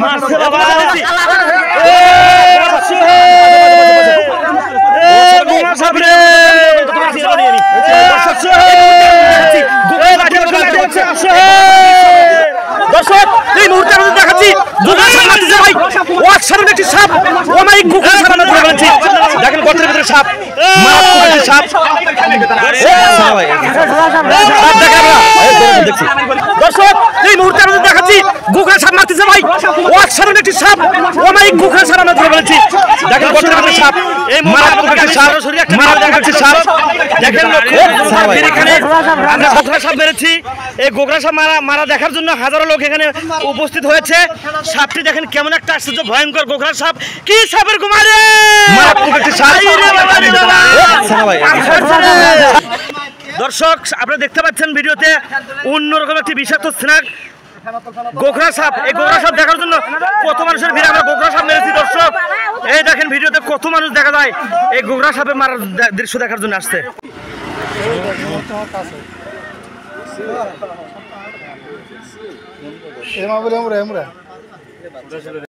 মারছে বাবা দর্শক এই মুহূর্তে আমি দেখাচ্ছি একটি সাপ অমায়িক গোখরা সাপ আমরা ধরে ফেলেছি। দেখেন গর্তের ভিতরে সাপ সাপ দর্শক এই মুহূর্তে আমি দেখাচ্ছি গোখরা সাপ মারতেছে ভাই অসাধারণ একটি সাপ অমায়িক গোখরা সাপ আমরা ধরে ফেলেছি। দেখেন গর্তের ভিতরে সাপ সাপ দেখেন এখানে আমরা গোখরা সাপ মেরেছি। এই গোখরা সাপ মারা দেখার জন্য হাজারো লোক এখানে উপস্থিত হয়েছে। সাপটি দেখেন কেমন একটা আশ্চর্য ভয়ঙ্কর গোখরা সাপ। কি সাপের কুমারে দর্শক আপনারা দেখতে পাচ্ছেন ভিডিওতে অন্যরকম একটি বিষাক্ত স্ন্যাক গোখরা সাপ। এই গোখরা সাপ দেখার জন্য কত মানুষের ভিড়। আমরা গোখরা সাপ মেরেছি দর্শক। এই দেখেন ভিডিওতে কত মানুষ দেখা যায় এই গোখরা সাপে মারার দৃশ্য দেখার জন্য আসছে।